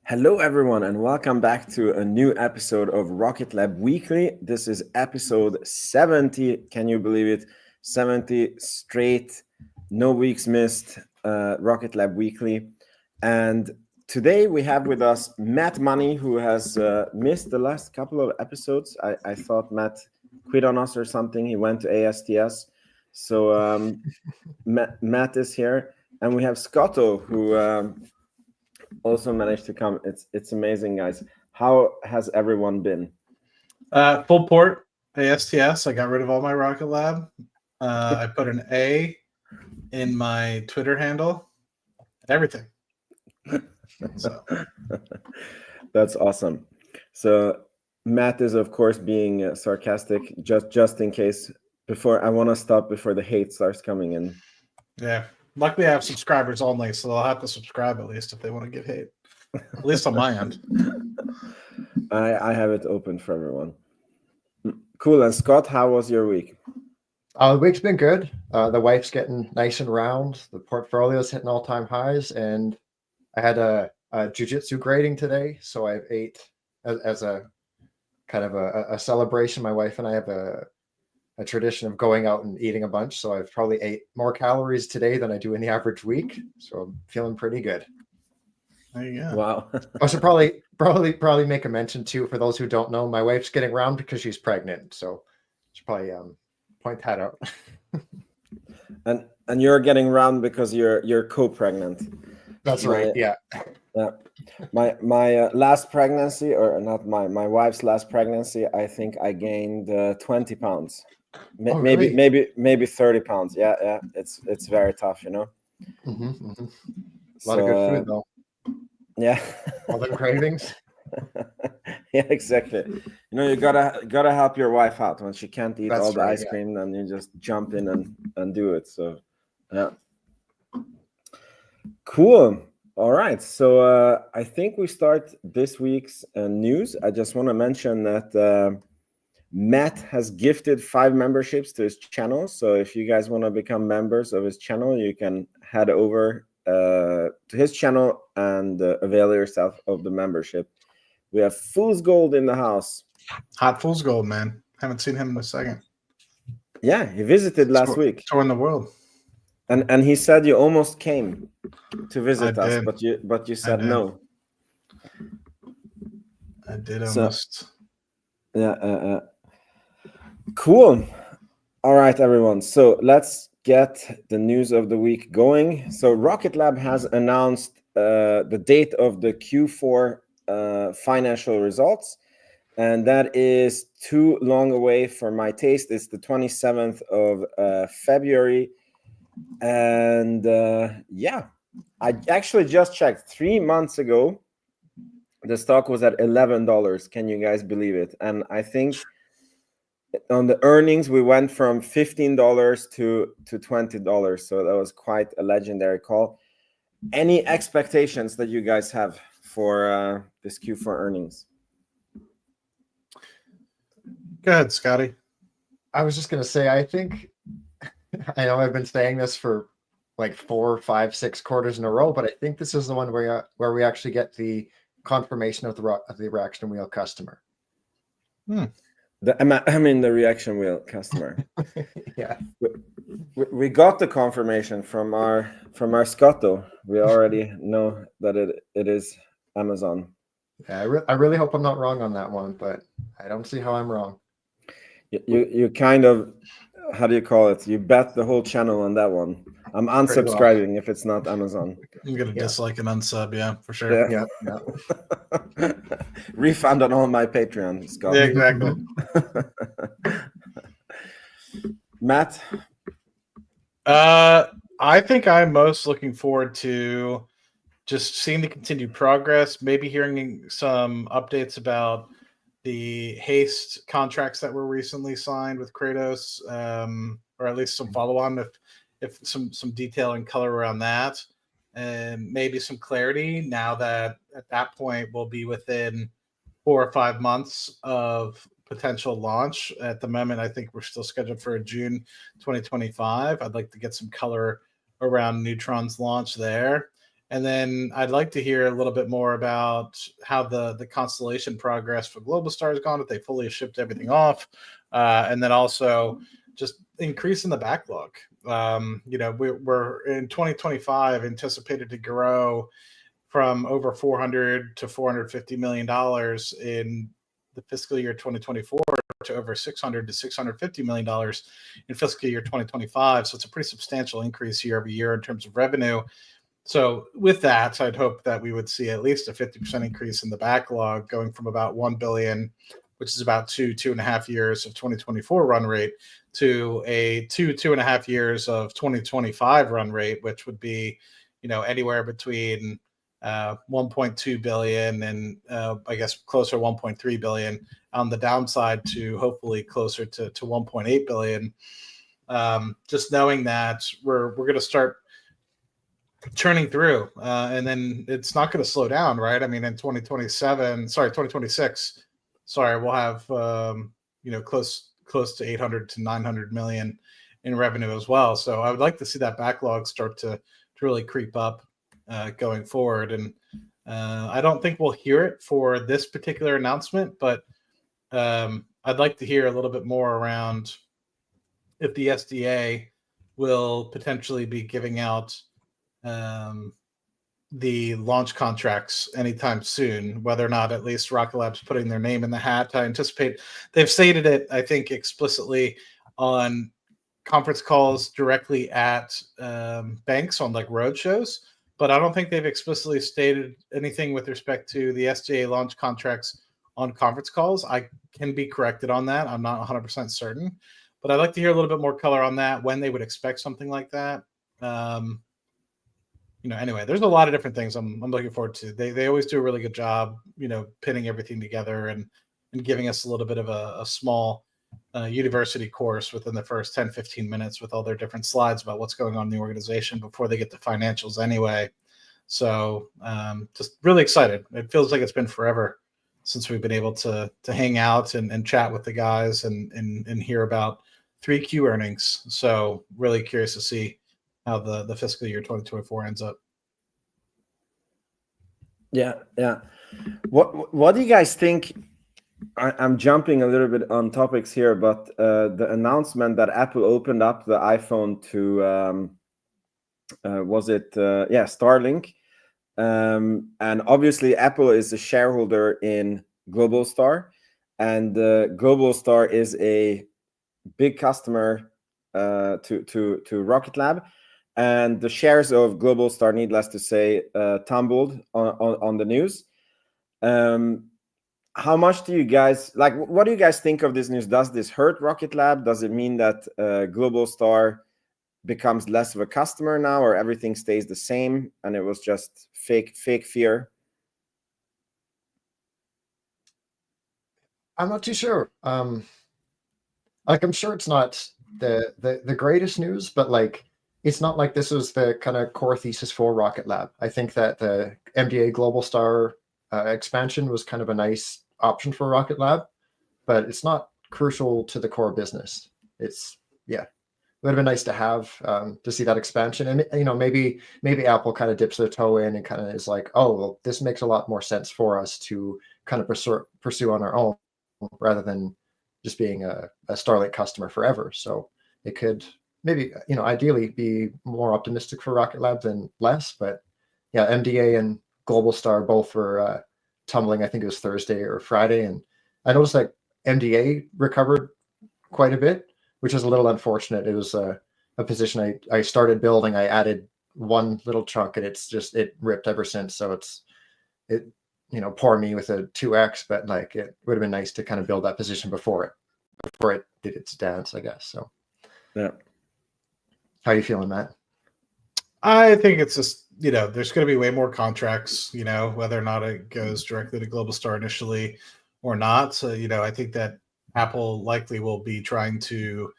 Hello, everyone, and welcome back to a new episode of Rocket Lab Weekly. This is episode 70. Can you believe it? 70 straight, no weeks missed, Rocket Lab Weekly. And today we have with us Matt Money, who has missed the last couple of episodes. I thought Matt quit on us or something. He went to ASTS. So Matt is here. And we have Scotto, who also managed to come. It's amazing, guys. How has everyone been? Full port ASTS. I got rid of all my Rocket Lab. I put an A in my Twitter handle and everything. So. That's awesome. So Matt is, of course, being sarcastic, just in case. I want to stop before the hate starts coming in. Yeah. Luckily, I have subscribers only, so they'll have to subscribe at least if they want to give hate. At least on my end. I have it open for everyone. Cool. And Scott, how was your week? The week's been good. The wife's getting nice and round. The portfolio's hitting all-time highs, and I had a jiu-jitsu grading today, so I've ate as a kind of a celebration. My wife and I have a tradition of going out and eating a bunch, so I've probably ate more calories today than I do in the average week. So I'm feeling pretty good. There you go. Wow. I should probably make a mention too, for those who don't know, my wife's getting round because she's pregnant. So I should probably point that out. And you're getting round because you're co-pregnant. That's right. Yeah. My last pregnancy, or not my wife's last pregnancy, I think I gained 20 pounds. Maybe 30 pounds. Yeah. It's very tough, you know. A lot of good food though. Yeah. All the cravings. Yeah, exactly. You know, you gotta help your wife out when she can't eat all the ice cream, then you just jump in and do it. So yeah. Cool. All right. So I think we start this week's news. I just want to mention that Matt has gifted 5 memberships to his channel. So if you guys want to become members of his channel, you can head over to his channel and avail yourself of the membership. We have Fool's Gold in the house. Hot Fool's Gold, man. Haven't seen him in a second. Yeah, he visited last week. Touring the world. And he said you almost came to visit us, did. but you said no. I did almost. Yeah. Cool. All right, everyone. So let's get the news of the week going. So Rocket Lab has announced the date of the Q4 financial results, and that is too long away for my taste. It's the 27th of February. And yeah, I actually just checked 3 months ago. The stock was at $11. Can you guys believe it? And I think on the earnings, we went from $15 to $20. So that was quite a legendary call. Any expectations that you guys have for this Q4 earnings? Go ahead, Scotty. I was just going to say, I think, I know I've been saying this for like 4, 5, 6 quarters in a row, but I think this is the one where we actually get the confirmation of the reaction wheel customer. The reaction wheel customer. Yeah, we got the confirmation from our Scotto. We already know that it is Amazon. Yeah, I really hope I'm not wrong on that one, but I don't see how I'm wrong. You kind of, how do you call it? You bet the whole channel on that one. I'm unsubscribing if it's not Amazon. I'm gonna dislike and unsub, yeah, for sure. Yeah. Refund on all my Patreon, Scott. Yeah, exactly. Matt? I think I'm most looking forward to just seeing the continued progress, maybe hearing some updates about the haste contracts that were recently signed with Kratos, or at least some follow-on if some detail and color around that, and maybe some clarity now that at that point we'll be within 4 or 5 months of potential launch. At the moment, I think we're still scheduled for a June 2025. I'd like to get some color around Neutron's launch there. And then I'd like to hear a little bit more about how the Constellation progress for Globalstar has gone, if they fully shipped everything off, and then also just increasing the backlog. We're in 2025 anticipated to grow from over $400 to $450 million in the fiscal year 2024 to over $600 to $650 million in fiscal year 2025. So it's a pretty substantial increase year over year in terms of revenue. So with that, I'd hope that we would see at least a 50% increase in the backlog, going from about 1 billion, which is about 2.5 years of 2024 run rate, to a 2.5 years of 2025 run rate, which would be, anywhere between 1.2 billion and I guess closer 1.3 billion on the downside, to hopefully closer to 1.8 billion. Just knowing that we're going to start churning through, and then it's not going to slow down, right? I mean, in 2026, we'll have close to 800 to 900 million in revenue as well. So I would like to see that backlog start to really creep up going forward. And I don't think we'll hear it for this particular announcement, but I'd like to hear a little bit more around if the SDA will potentially be giving out the launch contracts anytime soon, whether or not at least Rocket Lab's putting their name in the hat. I anticipate they've stated it, I think, explicitly on conference calls directly at banks on like road shows, but I don't think they've explicitly stated anything with respect to the SDA launch contracts on conference calls. I can be corrected on that. I'm not 100% certain, but I'd like to hear a little bit more color on that, when they would expect something like that. Anyway, there's a lot of different things I'm looking forward to. They always do a really good job, pinning everything together and giving us a little bit of a small university course within the first 10, 15 minutes with all their different slides about what's going on in the organization before they get to financials anyway. So just really excited. It feels like it's been forever since we've been able to hang out and chat with the guys and hear about 3Q earnings. So really curious to see how the fiscal year 2024 ends up. Yeah. What do you guys think? I'm jumping a little bit on topics here, but the announcement that Apple opened up the iPhone to Starlink, and obviously Apple is a shareholder in Globalstar, and Globalstar is a big customer to Rocket Lab. And the shares of Globalstar, needless to say, tumbled on the news. How much do you guys like? What do you guys think of this news? Does this hurt Rocket Lab? Does it mean that Globalstar becomes less of a customer now, or everything stays the same and it was just fake fear? I'm not too sure. I'm sure it's not the greatest news, but like, it's not like this was the kind of core thesis for Rocket Lab. I think that the MDA Globalstar expansion was kind of a nice option for Rocket Lab, but it's not crucial to the core business. It would have been nice to have to see that expansion. And maybe Apple kind of dips their toe in and kind of is like, oh, well, this makes a lot more sense for us to kind of pursue on our own, rather than just being a Starlink customer forever. So it could maybe, ideally be more optimistic for Rocket Lab than less. But yeah, MDA and Globalstar both were tumbling. I think it was Thursday or Friday. And I noticed that MDA recovered quite a bit, which is a little unfortunate. It was a position I started building. I added one little chunk and it ripped ever since. So it poor me with a 2x, but like, it would have been nice to kind of build that position before it did its dance, I guess. So yeah. How are you feeling, Matt? I think it's just, there's going to be way more contracts, whether or not it goes directly to Globalstar initially or not. So, I think that Apple likely will be trying to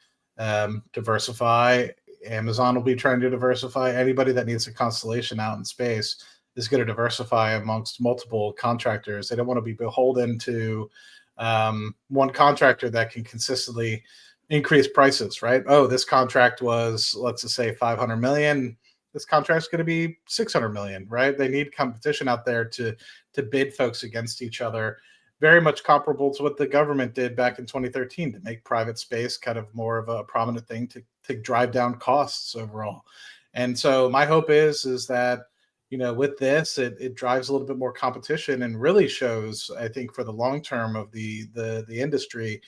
diversify. Amazon will be trying to diversify. Anybody that needs a constellation out in space is going to diversify amongst multiple contractors. They don't want to be beholden to one contractor that can consistently increase prices, right? Oh, this contract was, let's just say 500 million. this contract's going to be 600 million, right? They need competition out there to bid folks against each other. Very much comparable to what the government did back in 2013 to make private space kind of more of a prominent thing to drive down costs overall. And so my hope is that, you know, with this, it drives a little bit more competition and really shows, I think, for the long term of the industry,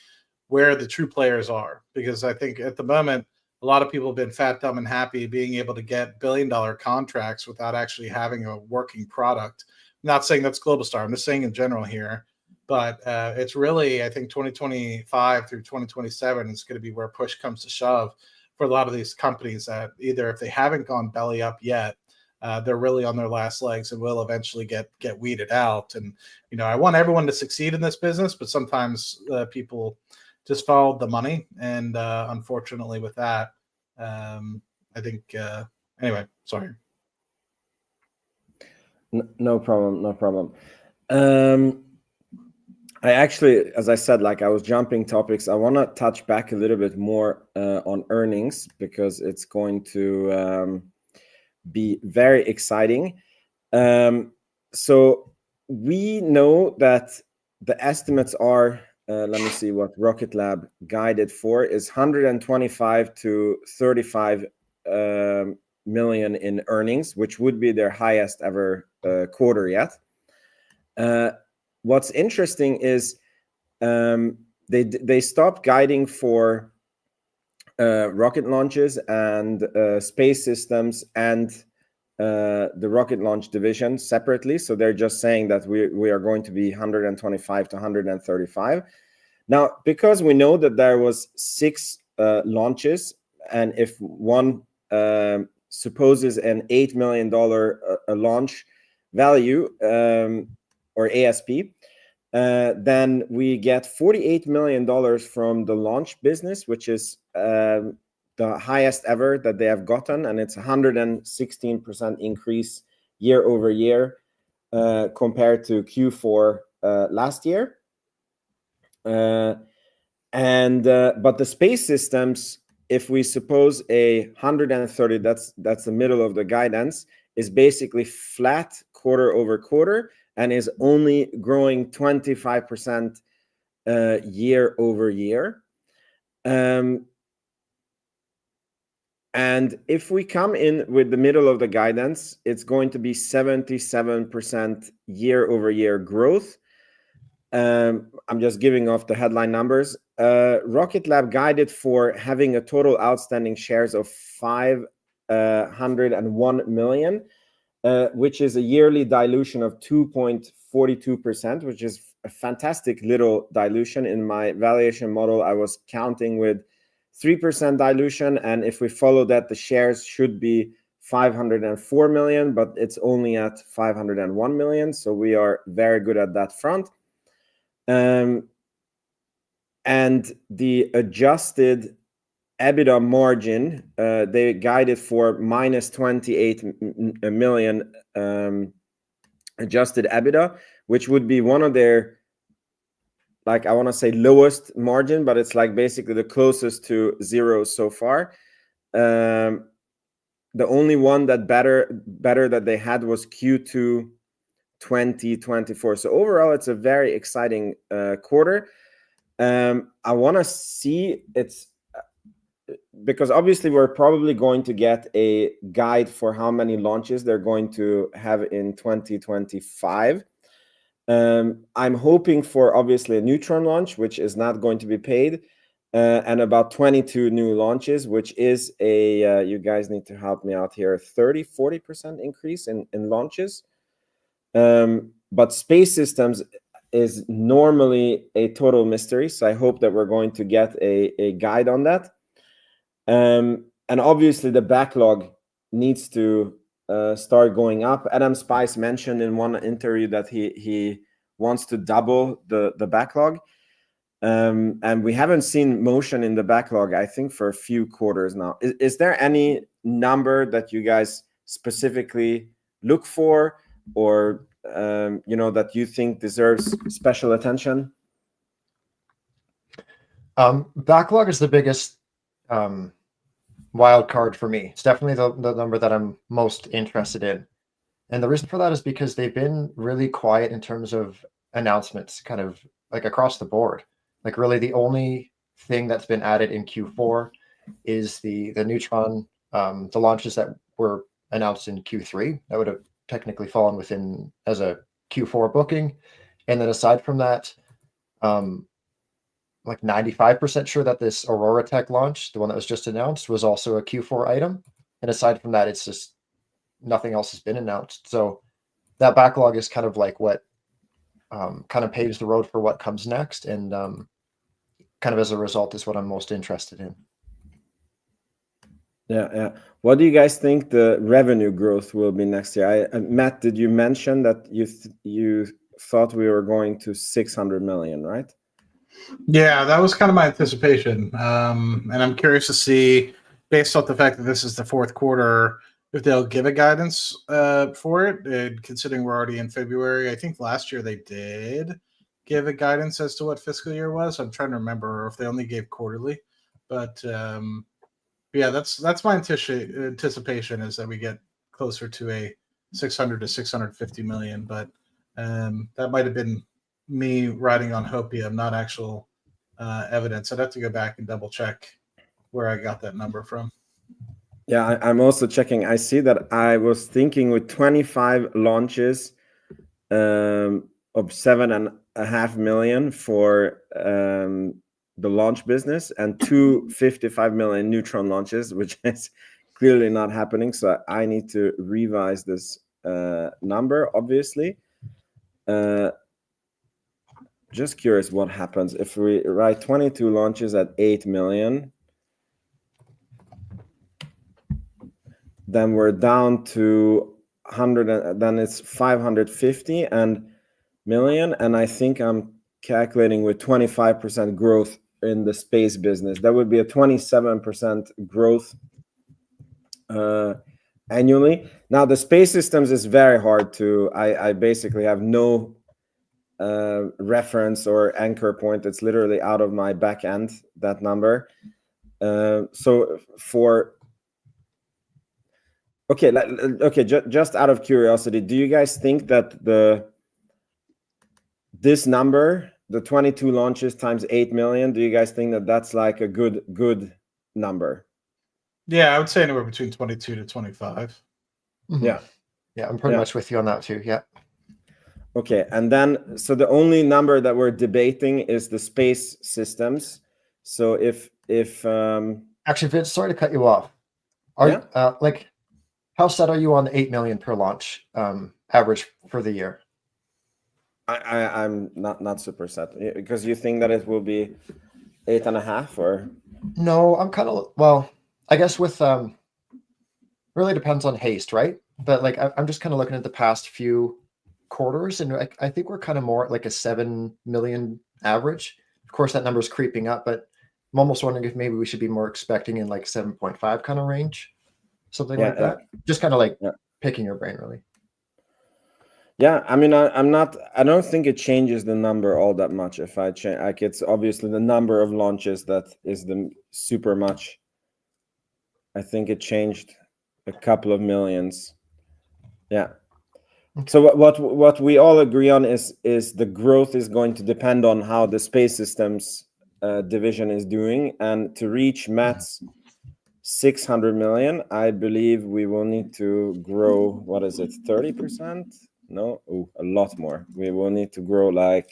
where the true players are. Because I think at the moment, a lot of people have been fat, dumb, and happy being able to get billion-dollar contracts without actually having a working product. I'm not saying that's Globalstar. I'm just saying in general here. But it's really, I think, 2025 through 2027 is going to be where push comes to shove for a lot of these companies that either, if they haven't gone belly up yet, they're really on their last legs and will eventually get weeded out. And, you know, I want everyone to succeed in this business, but sometimes people just follow the money. And unfortunately with that, I think, anyway, sorry. No problem. I actually, as I said, like I was jumping topics. I want to touch back a little bit more on earnings because it's going to be very exciting. So we know that the estimates are, let me see what Rocket Lab guided for, is 125 to 35 million in earnings, which would be their highest ever quarter yet. What's interesting is they stopped guiding for rocket launches and space systems and the rocket launch division separately. So they're just saying that we are going to be 125 to 135. Now, because we know that there was 6 launches, and if one supposes an $8 million launch value, or ASP, then we get $48 million from the launch business, which is the highest ever that they have gotten, and it's 116% increase year over year compared to Q4 last year. But the space systems, if we suppose 130, that's the middle of the guidance, is basically flat quarter over quarter, and is only growing 25% year over year. And if we come in with the middle of the guidance, it's going to be 77% year over year growth. I'm just giving off the headline numbers. Rocket Lab guided for having a total outstanding shares of 501 million. Which is a yearly dilution of 2.42%, which is a fantastic little dilution. In my valuation model, I was counting with 3% dilution, and if we follow that, the shares should be 504 million, but it's only at 501 million, so we are very good at that front. And the adjusted EBITDA margin, they guided for minus 28 million adjusted EBITDA, which would be one of their, like, I want to say lowest margin, but it's like basically the closest to zero so far. The only one that better that they had was Q2 2024. So overall, it's a very exciting quarter. I want to see it's, because obviously we're probably going to get a guide for how many launches they're going to have in 2025. I'm hoping for obviously a Neutron launch, which is not going to be paid, and about 22 new launches, which is a, you guys need to help me out here, 30-40% increase in launches. But space systems is normally a total mystery, so I hope that we're going to get a guide on that. And obviously the backlog needs to start going up. Adam Spice mentioned in one interview that he wants to double the backlog. And we haven't seen motion in the backlog, I think, for a few quarters now. Is there any number that you guys specifically look for, or that you think deserves special attention? Backlog is the biggest wild card for me. It's definitely the number that I'm most interested in. And the reason for that is because they've been really quiet in terms of announcements, kind of like across the board. Like really the only thing that's been added in Q4 is the Neutron, the launches that were announced in Q3 that would have technically fallen within as a Q4 booking. And then aside from that, like 95% sure that this Aurora Tech launch, the one that was just announced, was also a Q4 item. And aside from that, it's just nothing else has been announced. So that backlog is kind of like what kind of paves the road for what comes next. And kind of as a result is what I'm most interested in. Yeah. What do you guys think the revenue growth will be next year? Matt, did you mention that you thought we were going to 600 million, right? Yeah, that was kind of my anticipation. And I'm curious to see, based off the fact that this is the fourth quarter, if they'll give a guidance for it. And considering we're already in February, I think last year they did give a guidance as to what fiscal year was. I'm trying to remember if they only gave quarterly. But yeah, that's my anticipation is that we get closer to a 600 to 650 million. But that might have been me riding on hopium, not actual evidence. I'd have to go back and double check where I got that number from. Yeah, I'm also checking. I see that I was thinking with 25 launches of 7.5 million for the launch business and 255 million Neutron launches, which is clearly not happening. So I need to revise this number, obviously. Just curious what happens if we write 22 launches at 8 million. Then we're down to 100, then it's 550 million. And I think I'm calculating with 25% growth in the space business. That would be a 27% growth annually. Now, the space systems is very hard to, I basically have no reference or anchor point. It's literally out of my back end, that number. So for okay, just out of curiosity, do you guys think that this number, the 22 launches times 8 million, do you guys think that that's like a good number? Yeah, I would say anywhere between 22 to 25. Mm-hmm. Yeah, I'm pretty much with you on that too. Yeah. Okay, and then so the only number that we're debating is the space systems. So if actually, Vince, sorry to cut you off. Like, how set are you on the 8 million per launch average for the year? I'm not super set because you think that it will be 8.5 or no? I'm kind of, well, I guess with really depends on haste, right? But like I'm just kind of looking at the past few quarters, and I think we're kind of more at like a 7 million average. Of course, that number is creeping up, but I'm almost wondering if maybe we should be more expecting in like 7.5 kind of range. Something like that. Just kind of like picking your brain, really. Yeah, I mean, I don't think it changes the number all that much. If I change, like, it's obviously the number of launches that is the super much. I think it changed a couple of millions. Yeah. Okay. So what we all agree on is the growth is going to depend on how the space systems division is doing, and to reach Matt's 600 million, I believe we will need to grow, what is it, 30%? No, a lot more. We will need to grow like,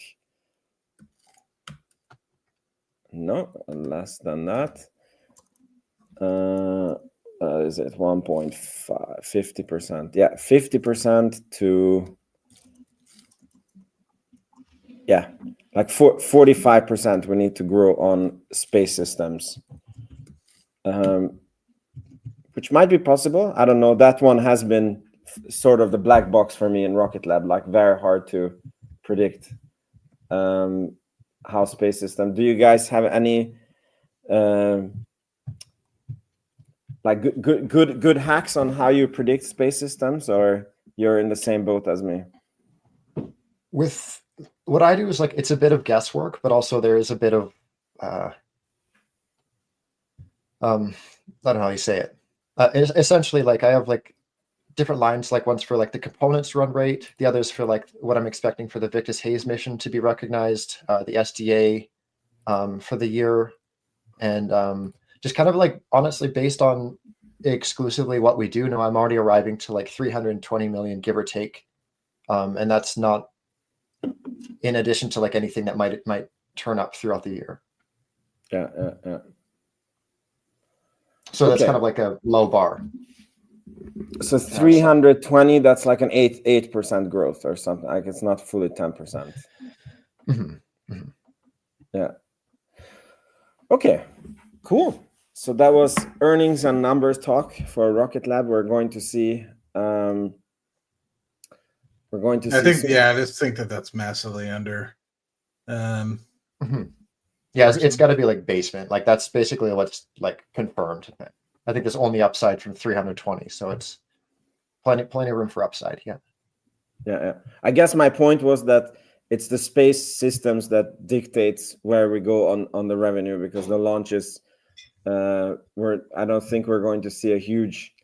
no, less than that. Is it 1.5, 50%? Yeah, 50% to, yeah, like 45% we need to grow on space systems. Which might be possible. I don't know. That one has been sort of the black box for me in Rocket Lab, like very hard to predict how space system. Do you guys have any like good hacks on how you predict space systems, or you're in the same boat as me? With what I do is like it's a bit of guesswork, but also there is a bit of I don't know how you say it. Essentially, like I have like different lines, like one's for like the components run rate, the other's for like what I'm expecting for the Victus Hayes mission to be recognized, the SDA for the year, and just kind of like honestly based on exclusively what we do now, I'm already arriving to like 320 million, give or take, and that's not in addition to like anything that might turn up throughout the year. Yeah. So that's kind of like a low bar. So 320, that's like an 8% growth or something. Like it's not fully 10%. Yeah. Okay, cool. So that was earnings and numbers talk for Rocket Lab. We're going to see. I just think that that's massively under. Yeah, it's got to be like basement. Like that's basically what's like confirmed. I think there's only upside from 320, so it's plenty of room for upside. Yeah. I guess my point was that it's the space systems that dictates where we go on the revenue, because the launches, I don't think we're going to see a huge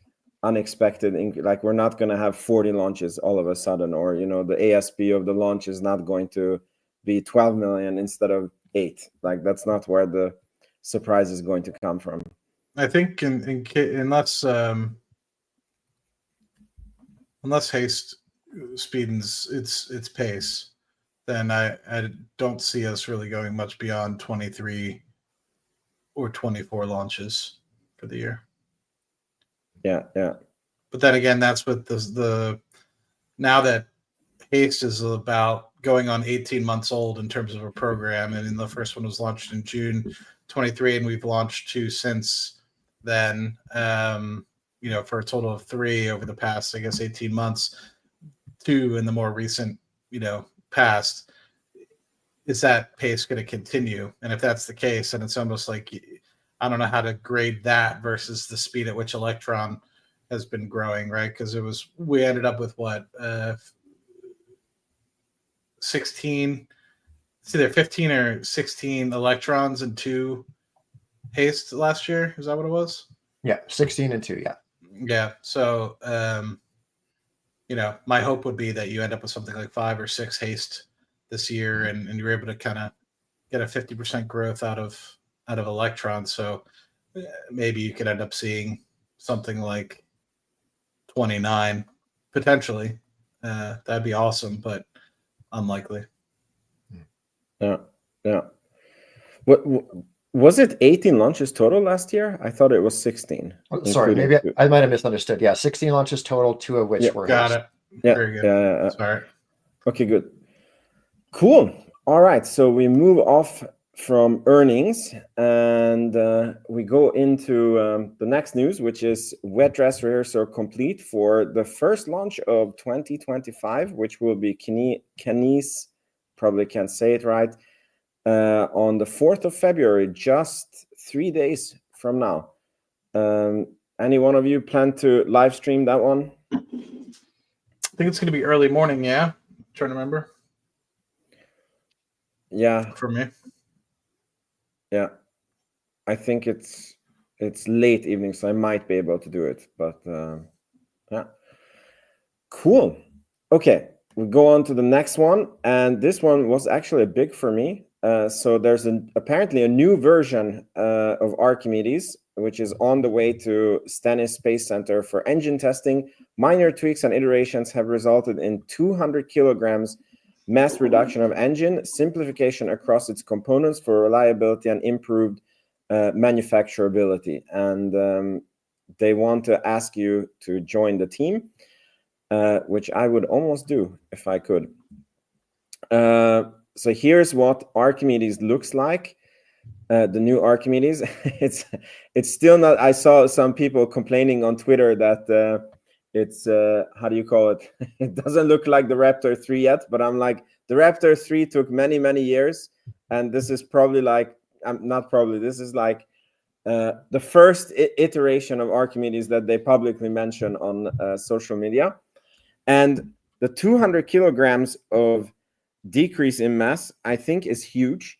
unexpected like we're not going to have 40 launches all of a sudden, or the ASP of the launch is not going to be 12 million instead of 8. Like that's not where the surprise is going to come from. I think unless Haste speeds its pace, then I don't see us really going much beyond 23 or 24 launches for the year. Yeah. But then again, that's with the now that Haste is about going on 18 months old in terms of a program, and the first one was launched in June 23, and we've launched 2 since then. For a total of 3 over the past, I guess, 18 months. 2 in the more recent, past. Is that pace going to continue? And if that's the case, then it's almost like I don't know how to grade that versus the speed at which Electron has been growing, right? Because we ended up with what 16, it's either 15 or 16 Electrons and 2 Haste last year. Is that what it was? Yeah, 16 and 2. Yeah. So, my hope would be that you end up with something like 5 or 6 Haste this year, and you're able to kind of get a 50% growth out of Electron. So maybe you could end up seeing something like 29 potentially. That'd be awesome, but unlikely. Yeah. What was it? 18 launches total last year? I thought it was 16. Sorry, maybe I might have misunderstood. Yeah, 16 launches total, 2 of which were got Haste. it. Yeah. Very good. Yeah. Sorry. Okay, good. Cool. All right. So we move off from earnings and we go into the next news, which is wet dress rehearsal complete for the first launch of 2025, which will be Canis, probably can't say it right, on the 4th of February, just 3 days from now. Any one of you plan to live stream that one? I think it's going to be early morning. Yeah. I'm trying to remember. Yeah. For me. Yeah. I think it's late evening, so I might be able to do it. But yeah. Cool. Okay. We go on to the next one. And this one was actually big for me. So there's apparently a new version of Archimedes, which is on the way to Stennis Space Center for engine testing. Minor tweaks and iterations have resulted in 200 kilograms mass reduction of engine, simplification across its components for reliability, and improved manufacturability. And they want to ask you to join the team, which I would almost do if I could. So here's what Archimedes looks like. The new Archimedes. It's still not. I saw some people complaining on Twitter that it's how do you call it? It doesn't look like the Raptor 3 yet. But I'm like, the Raptor 3 took many years, and this is probably like this is like the first iteration of Archimedes that they publicly mention on social media, and the 200 kilograms of decrease in mass, I think, is huge.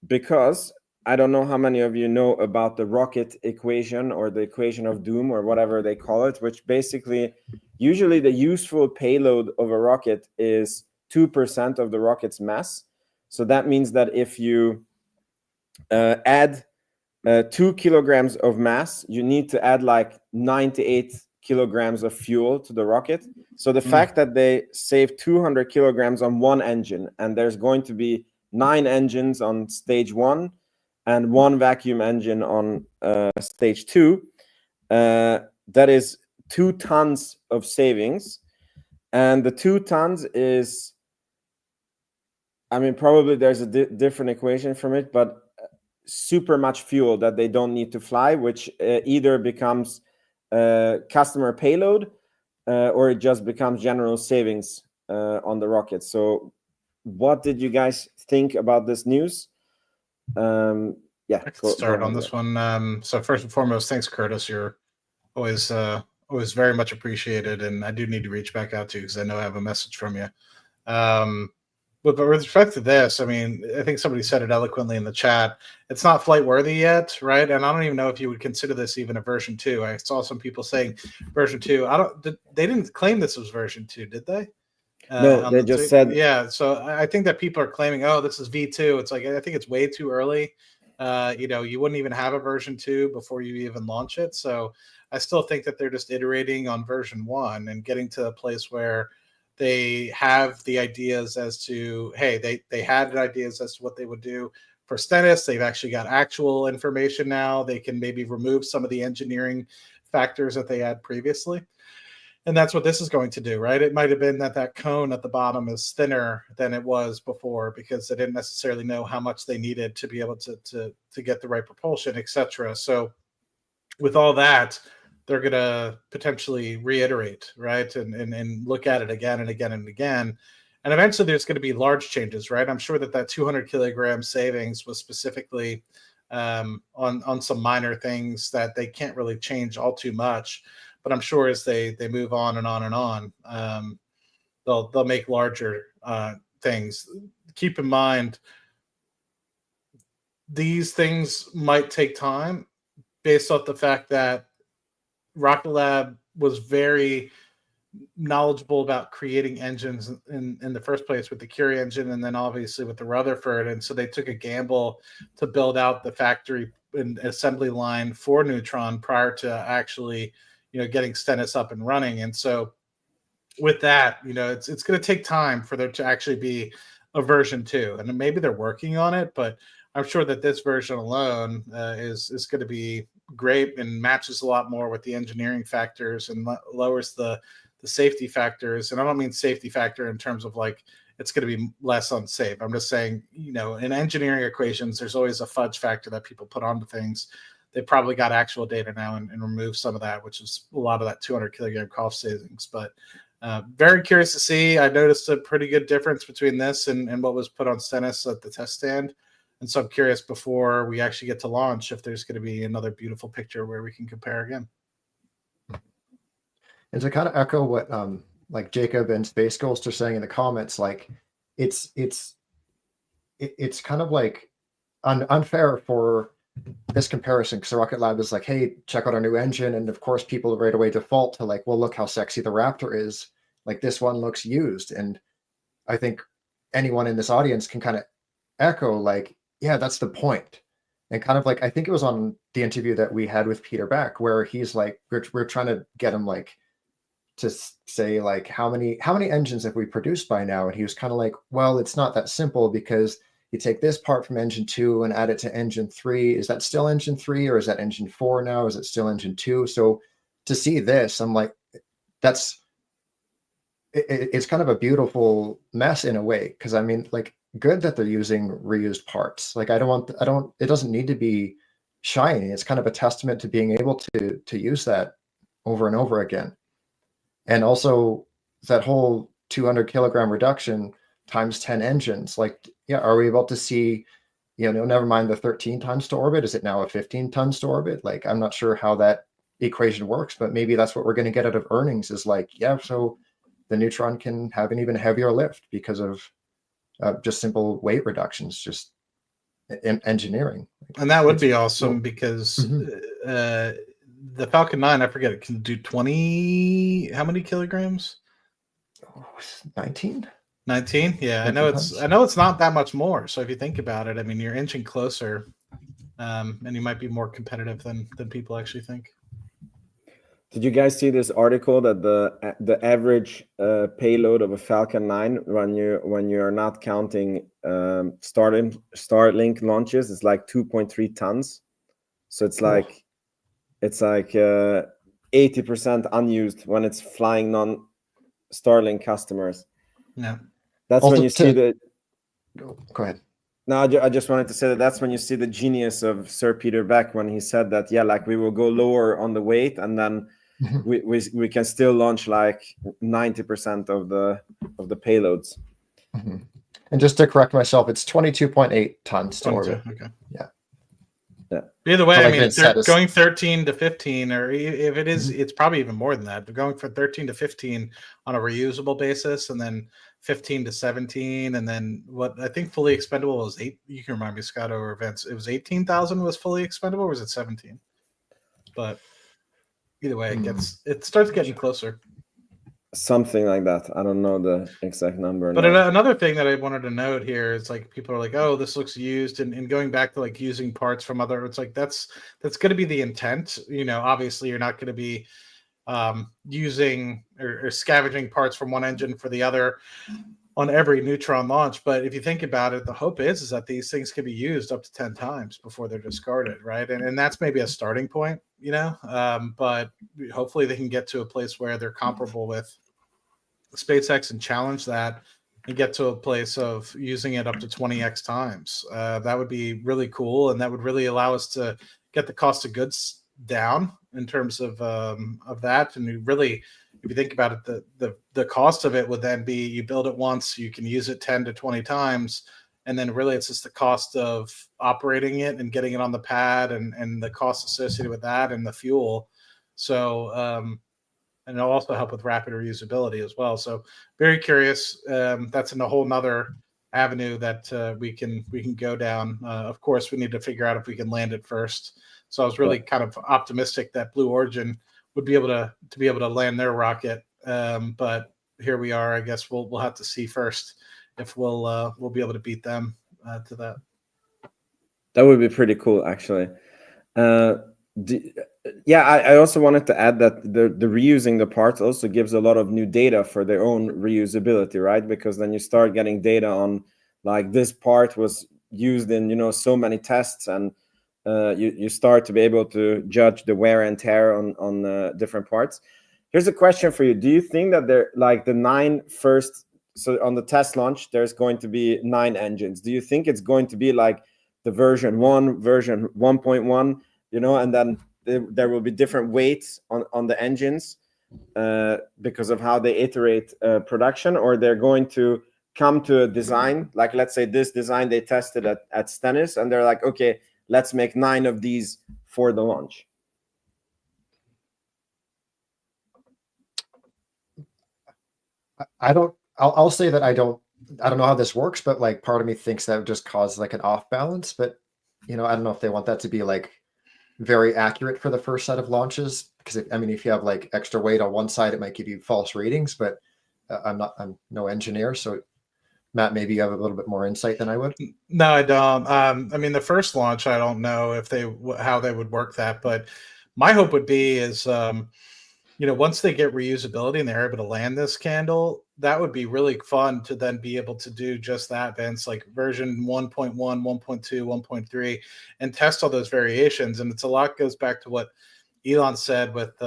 Because I don't know how many of you know about the rocket equation or the equation of doom or whatever they call it, which basically, usually the useful payload of a rocket is 2% of the rocket's mass. So that means that if you add 2 kilograms of mass, you need to add like 98 kilograms of fuel to the rocket. So the fact that they save 200 kilograms on one engine, and there's going to be 9 engines on stage 1 and 1 vacuum engine on stage 2, that is 2 tons of savings. And the 2 tons is, I mean, probably there's a different equation from it, but super much fuel that they don't need to fly, which either becomes customer payload or it just becomes general savings on the rocket. So what did you guys think about this news? Yeah, I can start on this one. So first and foremost, thanks, Curtis. You're always very much appreciated, and I do need to reach back out to you because I know I have a message from you. But with respect to this, I mean, I think somebody said it eloquently in the chat. It's not flight worthy yet, right? And I don't even know if you would consider this even a version 2. I saw some people saying version 2. They didn't claim this was version 2, did they? No, they just said. Yeah, so I think that people are claiming, oh, this is V2. It's like, I think it's way too early. You wouldn't even have a version 2 before you even launch it. So I still think that they're just iterating on version 1 and getting to a place where they have the ideas as to, hey, they had ideas as to what they would do for Stennis. They've actually got actual information now. They can maybe remove some of the engineering factors that they had previously. And that's what this is going to do, right? It might have been that cone at the bottom is thinner than it was before because they didn't necessarily know how much they needed to be able to get the right propulsion, etc. So with all that, they're going to potentially reiterate, right? And look at it again and again and again. And eventually there's going to be large changes, right? I'm sure that 200 kilogram savings was specifically on some minor things that they can't really change all too much. But I'm sure as they move on and on and on, they'll make larger things. Keep in mind, these things might take time based off the fact that Rocket Lab was very knowledgeable about creating engines in the first place with the Curie engine and then obviously with the Rutherford. And so they took a gamble to build out the factory and assembly line for Neutron prior to actually, getting Stennis up and running. And so with that, it's going to take time for there to actually be a version 2. And maybe they're working on it, but I'm sure that this version alone is going to be great and matches a lot more with the engineering factors and lowers the safety factors. And I don't mean safety factor in terms of like it's going to be less unsafe. I'm just saying, in engineering equations, there's always a fudge factor that people put onto things. They probably got actual data now and removed some of that, which is a lot of that 200 kilogram cost savings. But very curious to see. I noticed a pretty good difference between this and what was put on Stennis at the test stand. And so I'm curious before we actually get to launch if there's going to be another beautiful picture where we can compare again. And to kind of echo what like Jacob and Space Ghost are saying in the comments, like it's kind of like unfair for this comparison because the Rocket Lab is like, hey, check out our new engine, and of course people right away default to like, well, look how sexy the Raptor is. Like this one looks used, and I think anyone in this audience can kind of echo like, yeah, that's the point. And kind of like, I think it was on the interview that we had with Peter Beck where he's like, we're trying to get him like to say like how many engines have we produced by now, and he was kind of like, well, it's not that simple because you take this part from engine 2 and add it to engine 3. Is that still engine 3 or is that engine 4 now? Is it still engine 2? So to see this, I'm like, it's kind of a beautiful mess in a way. Cause I mean, like good that they're using reused parts. Like it doesn't need to be shiny. It's kind of a testament to being able to use that over and over again. And also that whole 200 kilogram reduction times 10 engines, like, yeah, are we about to see, never mind the 13 tons to orbit. Is it now a 15 tons to orbit? Like, I'm not sure how that equation works, but maybe that's what we're going to get out of earnings is like, yeah, so the Neutron can have an even heavier lift because of just simple weight reductions. Just engineering. And that would be awesome because Mhm. The Falcon 9, I forget, it can do 20, how many kilograms? 19? 19? Yeah, 19 tons. I know it's not that much more. So if you think about it, I mean, you're inching closer, and you might be more competitive than people actually think. Did you guys see this article that the average payload of a Falcon 9 when you are not counting Starlink launches is like 2.3 tons? So it's like 80% unused when it's flying non-Starlink customers. Yeah, that's Also when you see the. Go ahead. No, I just wanted to say that's when you see the genius of Sir Peter Beck when he said that, yeah, like we will go lower on the weight and then we can still launch like 90% of the payloads. Mm-hmm. And just to correct myself, it's 22.8 tons to orbit. Okay. Yeah. Either way, So, like, I mean, Vince said, going 13 to 15, or if it is, it's probably even more than that. But going from 13 to 15 on a reusable basis, and then 15 to 17, and then what I think fully expendable was 8. You can remind me, Scott, or Vince. It was 18,000 was fully expendable, or was it 17? But either way, it starts getting closer. Something like that. I don't know the exact number. But another thing that I wanted to note here is like people are like, oh, this looks used, and going back to like using parts from other, it's like that's going to be the intent. You know, obviously you're not going to be using or scavenging parts from one engine for the other on every Neutron launch. But if you think about it, the hope is that these things can be used up to 10 times before they're discarded, right? And that's maybe a starting point, you know. But hopefully they can get to a place where they're comparable with SpaceX and challenge that and get to a place of using it up to 20x times. That would be really cool, and that would really allow us to get the cost of goods down in terms of that. And you really, if you think about it, the cost of it would then be you build it once, you can use it 10 to 20 times, and then really it's just the cost of operating it and getting it on the pad and the cost associated with that and the fuel. So and it'll also help with rapid reusability as well. So very curious. That's in a whole nother avenue that we can go down. Of course, we need to figure out if we can land it first. So I was really kind of optimistic that Blue Origin would be able to land their rocket. But here we are. I guess we'll have to see first if we'll be able to beat them to that. That would be pretty cool, actually. I also wanted to add that the reusing the parts also gives a lot of new data for their own reusability, right? Because then you start getting data on like this part was used in so many tests, and you start to be able to judge the wear and tear on different parts. Here's a question for you: do you think that they're like the 9 first? So on the test launch, there's going to be 9 engines. Do you think it's going to be like the version 1, version 1.1, and then there will be different weights on the engines because of how they iterate production, or they're going to come to a design, like let's say this design they tested at Stennis, and they're like, okay, let's make 9 of these for the launch? I'll say that I don't know how this works, but like part of me thinks that would just cause like an off balance. But I don't know if they want that to be like very accurate for the first set of launches, because if you have like extra weight on one side, it might give you false readings. But I'm no engineer, so Matt, maybe you have a little bit more insight than I would. No, I don't. The first launch, I don't know if how they would work that, but my hope would be is once they get reusability and they're able to land this candle, that would be really fun to then be able to do just that, Vince, like version 1.1, 1.2, 1.3, and test all those variations. And it's a lot goes back to what Elon said with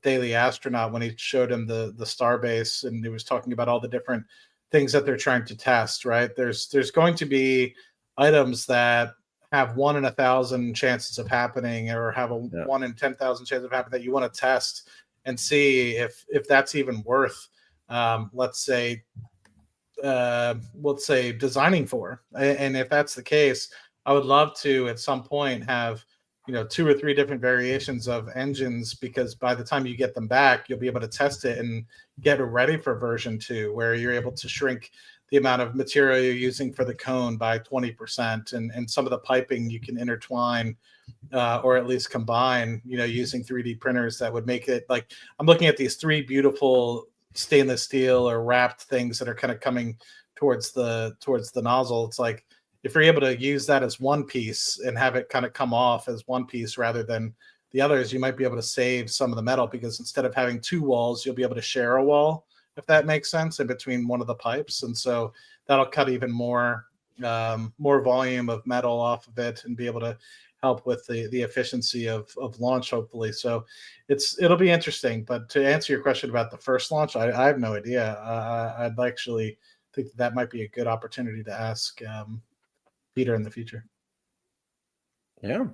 Daily Astronaut when he showed him the Starbase, and he was talking about all the different things that they're trying to test, right? There's going to be items that have 1 in 1,000 chances of happening, or have a 1 in 10,000 chance of happening, that you want to test and see if that's even worth, let's say designing for. And if that's the case, I would love to at some point have 2 or 3 different variations of engines, because by the time you get them back, you'll be able to test it and get it ready for version 2, where you're able to shrink the amount of material you're using for the cone by 20%, and some of the piping you can intertwine or at least combine, using 3D printers that would make it like, I'm looking at these 3 beautiful stainless steel or wrapped things that are kind of coming towards the nozzle. It's like, if you're able to use that as one piece and have it kind of come off as one piece rather than the others, you might be able to save some of the metal, because instead of having 2 walls, you'll be able to share a wall, if that makes sense, in between one of the pipes. And so that'll cut even more volume of metal off of it and be able to help with the efficiency of launch, hopefully. So it'll be interesting. But to answer your question about the first launch, I have no idea. I'd actually think that might be a good opportunity to ask Peter in the future. Yeah.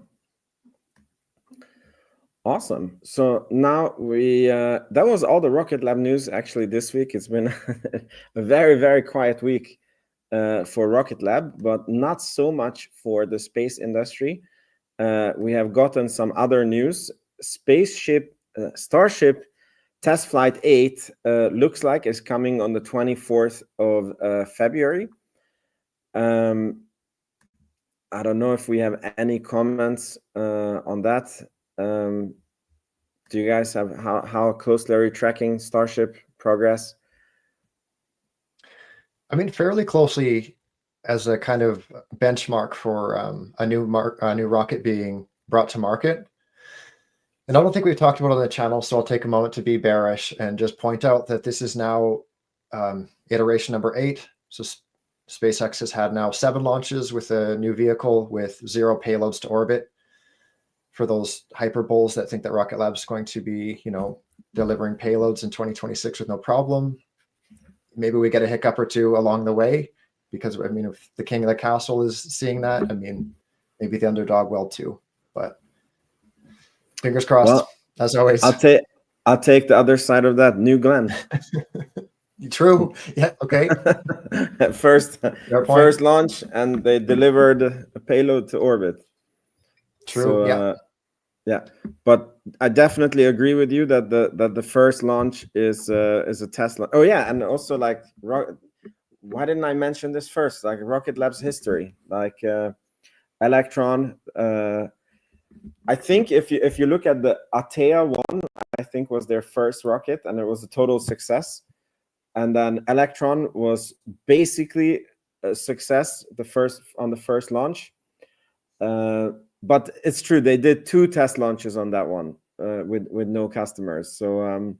Awesome. So now that was all the Rocket Lab news actually this week. It's been a very, very quiet week for Rocket Lab, but not so much for the space industry. We have gotten some other news. Starship Test Flight 8 looks like is coming on the 24th of February. I don't know if we have any comments on that. Do you guys have how closely are you tracking Starship progress? I mean, fairly closely, as a kind of benchmark for a new rocket being brought to market. And I don't think we've talked about it on the channel, so I'll take a moment to be bearish and just point out that this is now iteration number 8. So SpaceX has had now 7 launches with a new vehicle with 0 payloads to orbit. For those hyperboles that think that Rocket Lab is going to be, delivering payloads in 2026 with no problem, maybe we get a hiccup or 2 along the way, because I mean, if the king of the castle is seeing that, I mean, maybe the underdog will too. But fingers crossed, well, as always. I'll take the other side of that. New Glenn. True. Yeah. Okay. first launch, and they delivered a payload to orbit. True. So, yeah. But I definitely agree with you that the first launch is a test launch. Oh yeah, and also like, why didn't I mention this first? Like Rocket Lab's history, like Electron. I think if you look at the Atea 1, I think was their first rocket, and it was a total success. And then Electron was basically a success on the first launch. But it's true, they did 2 test launches on that one with no customers. So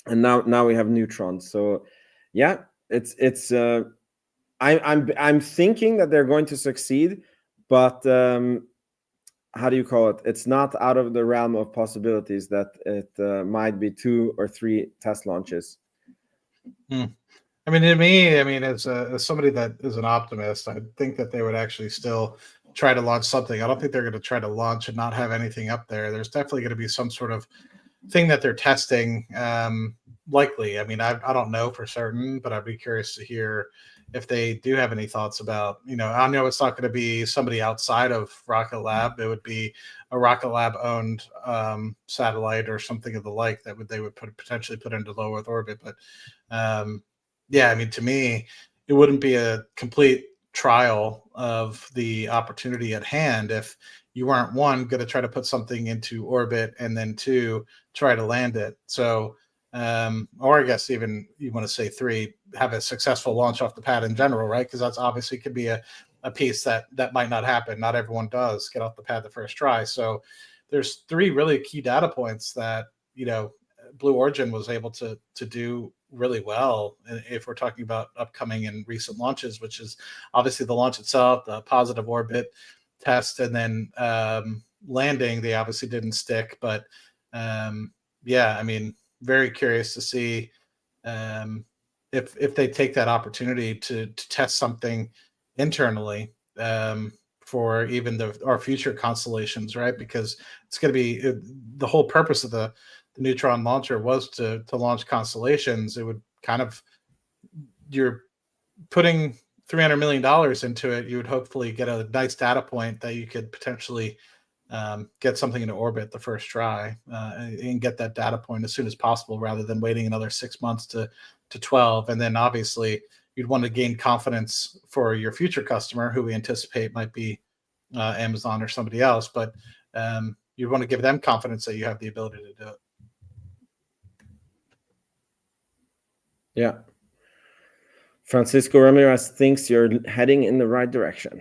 and now we have Neutron. So yeah, it's I'm thinking that they're going to succeed, but how do you call it? It's not out of the realm of possibilities that it might be 2 or 3 test launches. I mean, to me, as somebody that is an optimist, I think that they would actually still try to launch something. I don't think they're going to try to launch and not have anything up there. There's definitely going to be some sort of thing that they're testing, likely. I mean, I don't know for certain, but I'd be curious to hear if they do have any thoughts about, I know it's not going to be somebody outside of Rocket Lab. It would be a Rocket Lab owned satellite or something of the like that they would potentially put into low Earth orbit. But yeah, I mean, to me, it wouldn't be a complete trial of the opportunity at hand if you weren't, 1, going to try to put something into orbit, and then 2, try to land it. So, or I guess even you want to say 3, have a successful launch off the pad in general, right? Because that's obviously could be a piece that might not happen. Not everyone does get off the pad the first try. So there's 3 really key data points that, Blue Origin was able to do really well if we're talking about upcoming and recent launches, which is obviously the launch itself, the positive orbit test, and then landing. They obviously didn't stick, but yeah, I mean, very curious to see if they take that opportunity to test something internally for even our future constellations, right? Because it's going to be the whole purpose of the Neutron launcher was to launch constellations. It would kind of, you're putting $300 million into it. You would hopefully get a nice data point that you could potentially get something into orbit the first try and get that data point as soon as possible, rather than waiting another 6 months to 12. And then obviously you'd want to gain confidence for your future customer, who we anticipate might be Amazon or somebody else, but you'd want to give them confidence that you have the ability to do it. Yeah. Francisco Ramirez thinks you're heading in the right direction.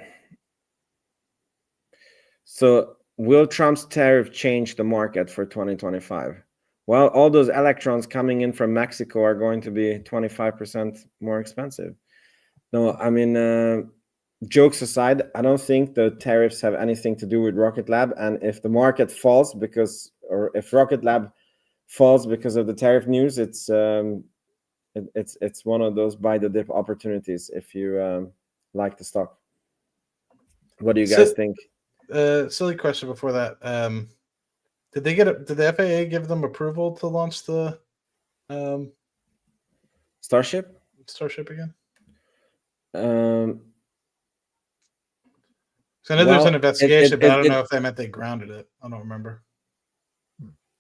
So will Trump's tariff change the market for 2025? Well, all those electrons coming in from Mexico are going to be 25% more expensive. No, I mean, jokes aside, I don't think the tariffs have anything to do with Rocket Lab. And if the market falls if Rocket Lab falls because of the tariff news, it's one of those buy the dip opportunities if you like the stock. What do you guys think? Silly question before that. Did the FAA give them approval to launch the Starship again? So I know there's an investigation, but I don't know if they meant they grounded it. I don't remember.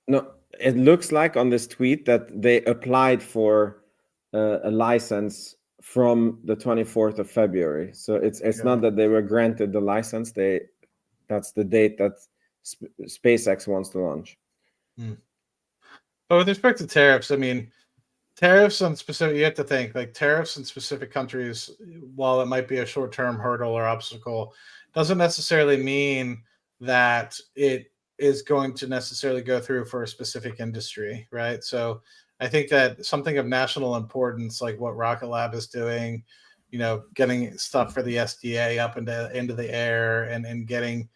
No, it looks like on this tweet that they applied for a license from the 24th of February. So it's not that they were granted the license. That's the date that SpaceX wants to launch. But with respect to tariffs, I mean, tariffs on specific, you have to think like tariffs in specific countries, while it might be a short-term hurdle or obstacle, doesn't necessarily mean that it is going to necessarily go through for a specific industry, right? So I think that something of national importance, like what Rocket Lab is doing, getting stuff for the SDA up into the air and getting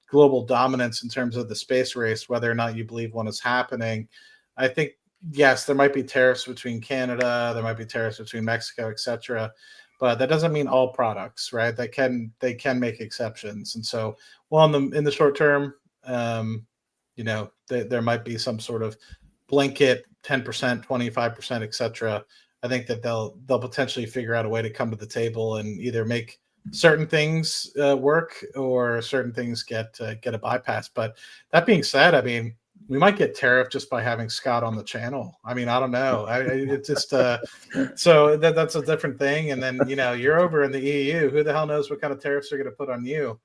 global dominance in terms of the space race, whether or not you believe one is happening. I think, yes, there might be tariffs between Canada, there might be tariffs between Mexico, etc., but that doesn't mean all products, right? They can make exceptions, and so in the short term, there might be some sort of blanket 10%, 25%, etc. I think that they'll potentially figure out a way to come to the table and either make certain things work or certain things get a bypass. But that being said, I mean, we might get tariffed just by having Scott on the channel. I mean, I don't know. It's just so that's a different thing. And then you're over in the EU. Who the hell knows what kind of tariffs they're going to put on you,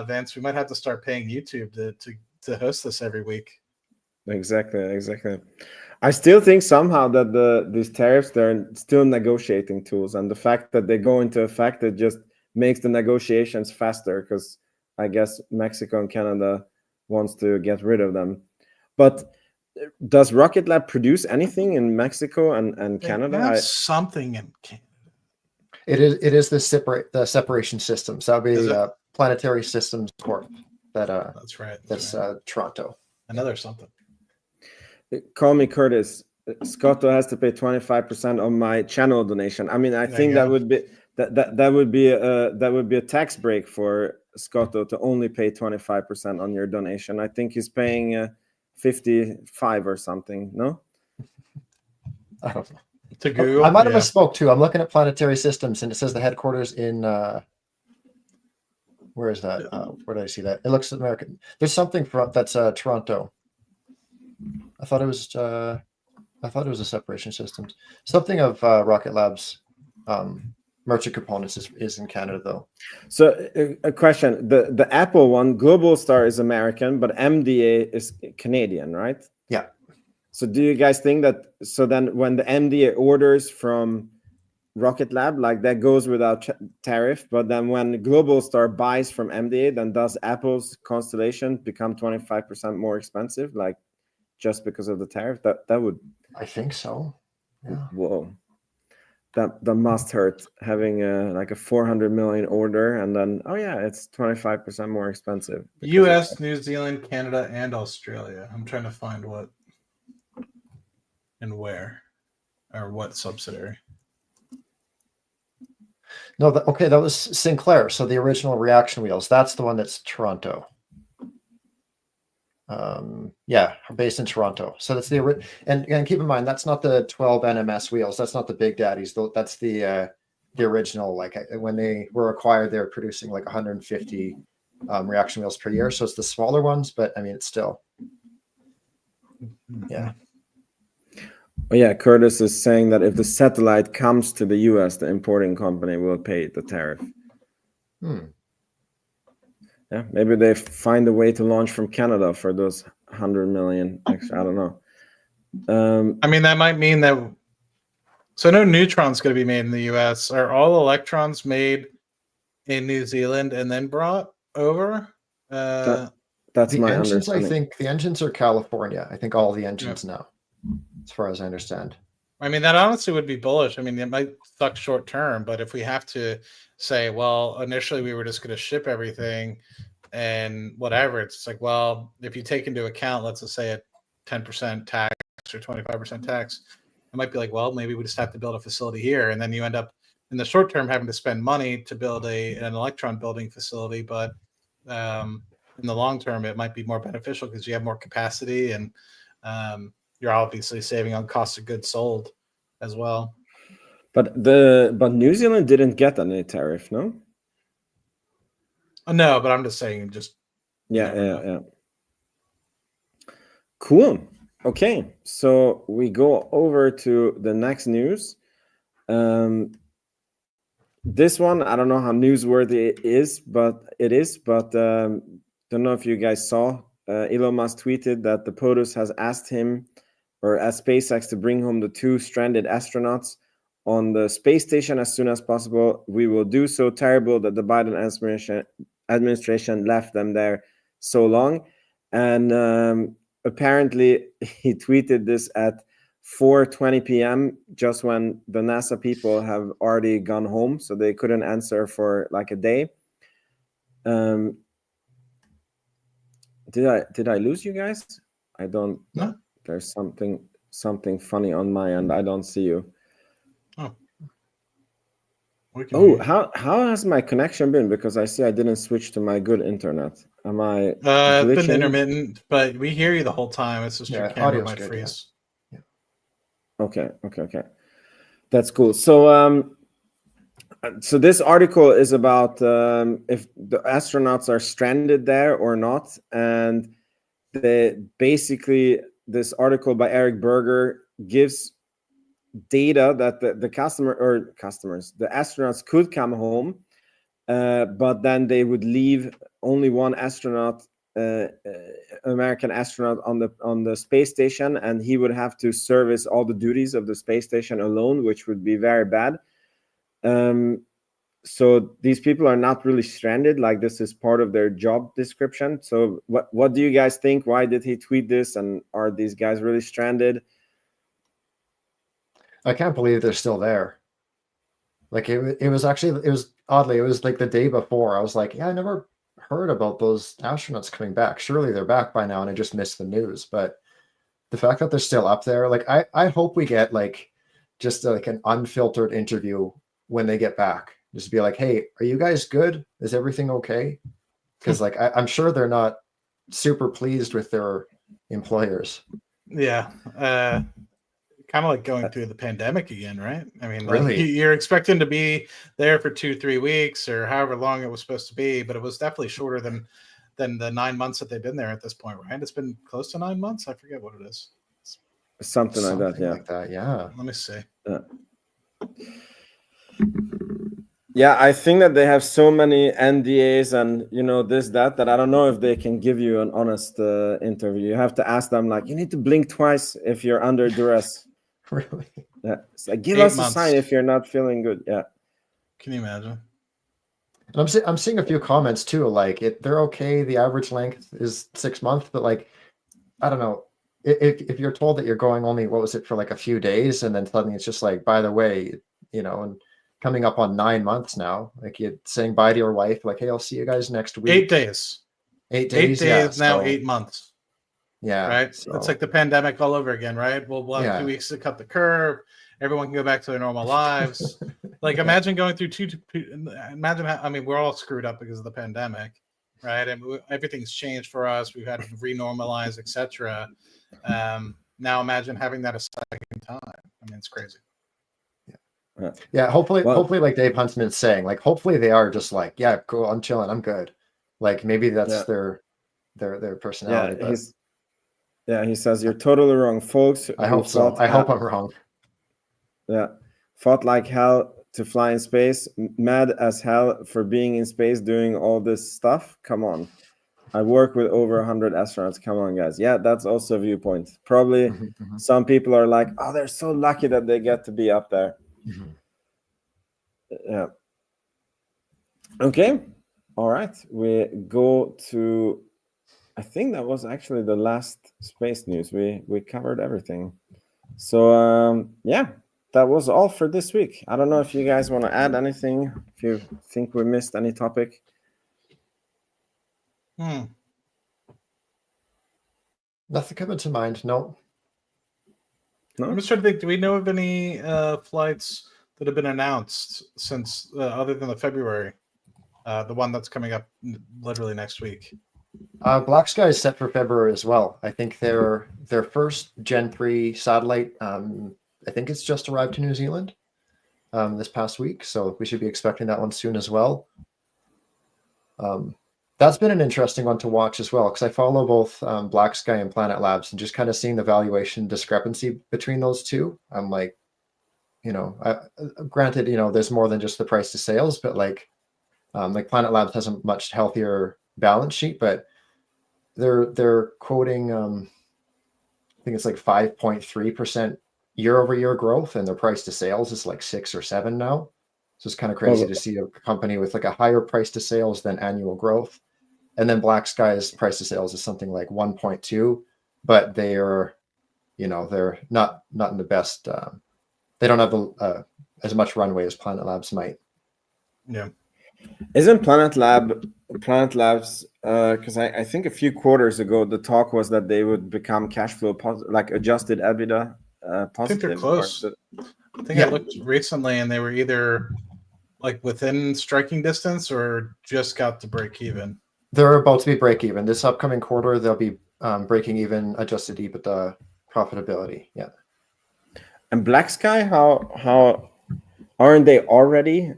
Vince? We might have to start paying YouTube to host this every week. Exactly. I still think somehow that these tariffs, they're still negotiating tools, and the fact that they go into effect, it just makes the negotiations faster, because I guess Mexico and Canada wants to get rid of them. But does Rocket Lab produce anything in Mexico and Canada? Something in Canada. It is the separation systems. That would be Planetary Systems Corp. That's right. That's Toronto. Another something. Call me Curtis. Scotto has to pay 25% on my channel donation. I mean, I think that would be a tax break for Scotto to only pay 25% on your donation. I think he's paying 55 or something. No, I don't know. To Google, I might have misspoke too. I'm looking at Planetary Systems, and it says the headquarters in. Where is that? Where did I see that? It looks American. There's something that's Toronto. I thought it was a separation systems. Something of Rocket Lab's merchant components is in Canada, though. So a question: the Apple one, Globalstar is American, but MDA is Canadian, right? Yeah. So do you guys think that? So then, when the MDA orders from Rocket Lab, like that goes without tariff, but then when Globalstar buys from MDA, then does Apple's Constellation become 25% more expensive, like just because of the tariff? That would. I think so. Yeah. Whoa. That must hurt, having like a 400 million order and then it's 25% more expensive. US, New Zealand, Canada, and Australia. I'm trying to find what and where or what subsidiary. No, that was Sinclair. So the original reaction wheels, that's the one that's Toronto. Based in Toronto. So that's the and keep in mind that's not the 12 NMS wheels. That's not the big daddies. That's the original. Like when they were acquired, they were producing like 150 reaction wheels per year. So it's the smaller ones, but I mean it's still. Yeah. Oh yeah, Curtis is saying that if the satellite comes to the US, the importing company will pay the tariff. Yeah, maybe they find a way to launch from Canada for those 100 million extra. I don't know. I mean, that might mean that. So no neutrons going to be made in the U.S. Are all electrons made in New Zealand and then brought over? That's the my engines, understanding. I think the engines are California. I think all the engines now, as far as I understand. I mean, that honestly would be bullish. I mean, it might suck short term, but if we have to say, well, initially we were just going to ship everything and whatever, it's like, well, if you take into account, let's just say a 10% tax or 25% tax, it might be like, well, maybe we just have to build a facility here. And then you end up in the short term having to spend money to build an electron building facility. But in the long term, it might be more beneficial because you have more capacity and you're obviously saving on cost of goods sold as well. But New Zealand didn't get any tariff, no? No, but I'm just saying, just yeah. Cool. Okay, so we go over to the next news. This one, I don't know how newsworthy it is, but don't know if you guys saw. Elon Musk tweeted that the POTUS has asked him or asked SpaceX to bring home the 2 stranded astronauts on the space station as soon as possible. We will do so. Terrible that the Biden administration left them there so long. And apparently he tweeted this at 4:20 p.m. just when the NASA people have already gone home, so they couldn't answer for like a day. Did I lose you guys? I don't. No. There's something funny on my end. I don't see you. How has my connection been? Because I see I didn't switch to my good internet. Am I glitching? It's been intermittent, but we hear you the whole time. It's just your camera might freeze. Yeah. Okay. That's cool. So this article is about if the astronauts are stranded there or not, and basically this article by Eric Berger gives data that the astronauts could come home, but then they would leave only one astronaut, American astronaut on the space station, and he would have to service all the duties of the space station alone, which would be very bad. So these people are not really stranded, like this is part of their job description. So what do you guys think? Why did he tweet this, and are these guys really stranded? I can't believe they're still there. Like it was oddly, it was like the day before. I was like, yeah, I never heard about those astronauts coming back. Surely they're back by now, and I just missed the news. But the fact that they're still up there, like I hope we get like just like an unfiltered interview when they get back. Just be like, hey, are you guys good? Is everything okay? Because like I'm sure they're not super pleased with their employers. Yeah. Kind of like going through the pandemic again, right? I mean, really? Like you're expecting to be there for 2-3 weeks or however long it was supposed to be, but it was definitely shorter than the 9 months that they've been there at this point, right? It's been close to 9 months. I forget what it is. Something like that, yeah. Like that, yeah. Let me see. Yeah, I think that they have so many NDAs and that I don't know if they can give you an honest interview. You have to ask them, like, you need to blink twice if you're under duress. Really? Yeah, it's like, give 8 us months. a sign if you're not feeling good. Yeah. Can you imagine? And I'm seeing a few comments too. Like they're okay. The average length is 6 months, but like I don't know. If you're told that you're going only, what was it, for like a few days, and then suddenly it's just like, by the way, and coming up on 9 months now, like you're saying bye to your wife, like, hey, I'll see you guys next week. 8 days. 8 days. 8 days yeah, now, so, 8 months. Yeah. Right. So, it's like the pandemic all over again, right? We'll have 2 weeks to cut the curve. Everyone can go back to their normal lives. Like imagine going through imagine how, I mean, we're all screwed up because of the pandemic, right? And everything's changed for us. We've had to renormalize, etc. Now imagine having that a second time. I mean, it's crazy. Yeah. Hopefully, like Dave Huntsman's saying, like, hopefully they are just like, yeah, cool, I'm chilling, I'm good. Like maybe that's their personality. Yeah, he says you're totally wrong, folks. I hope so. I hope I'm wrong. Yeah, fought like hell to fly in space, mad as hell for being in space doing all this stuff. Come on. I work with over 100 astronauts. Come on, guys. Yeah, that's also a viewpoint. Probably some people are like, oh, they're so lucky that they get to be up there. Yeah. Okay. All right. We go to, I think that was actually the last space news. We covered everything. So, yeah, that was all for this week. I don't know if you guys want to add anything, if you think we missed any topic. Nothing coming to mind. No. I'm just trying to think. Do we know of any flights that have been announced since, other than the February, the one that's coming up literally next week? Black Sky is set for February as well. I think their first Gen 3 satellite, I think it's just arrived to New Zealand this past week, so we should be expecting that one soon as well. That's been an interesting one to watch as well, because I follow both Black Sky and Planet Labs, and just kind of seeing the valuation discrepancy between those two. I'm like, granted, there's more than just the price to sales, but like Planet Labs has a much healthier balance sheet, but they're quoting I think it's like 5.3% year-over-year growth, and their price to sales is like 6 or 7 now. So it's kind of crazy to see a company with like a higher price to sales than annual growth. And then Black Sky's price to sales is something like 1.2, but they are, they're not in the best. They don't have as much runway as Planet Labs might. Yeah. Isn't Planet Labs? Because I think a few quarters ago the talk was that they would become cash flow positive, like adjusted EBITDA positive. I think they're close. I think I looked recently, and they were either like within striking distance or just got to break even. They're about to be break even this upcoming quarter. They'll be breaking even adjusted EBITDA profitability. Yeah. And Black Sky, how aren't they already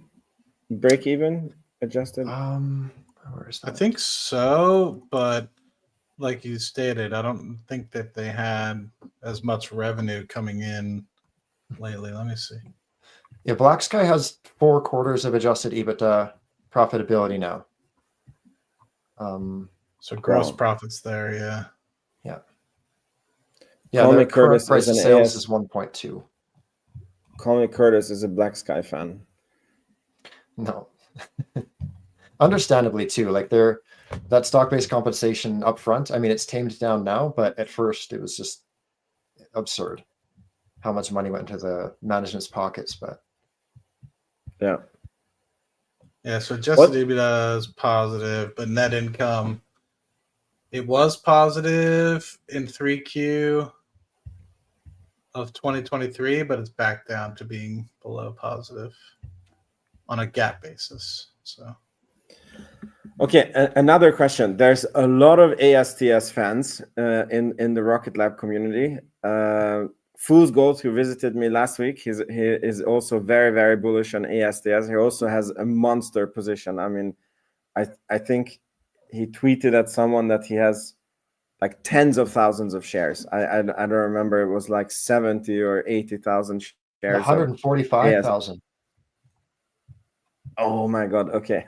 break even adjusted? Where is that? I think so, but like you stated, I don't think that they had as much revenue coming in lately. Let me see. Yeah, Black Sky has 4 quarters of adjusted EBITDA profitability now. So gross profits there, yeah. Yeah, their current price to sales is 1.2. Call me Curtis is a Black Sky fan. No. Understandably too, like that stock-based compensation up front, I mean, it's tamed down now, but at first it was just absurd how much money went into the management's pockets. But yeah, so adjusted EBITDA is positive, but net income, it was positive in 3Q of 2023, but it's back down to being below positive on a GAAP basis. So okay, another question. There's a lot of ASTS fans in the Rocket Lab community. Fool's Gold, who visited me last week, he is also very, very bullish on ASTS. He also has a monster position. I mean, I think he tweeted at someone that he has like tens of thousands of shares. I don't remember. It was like 70 or 80,000 shares. 145,000. Oh my God. Okay.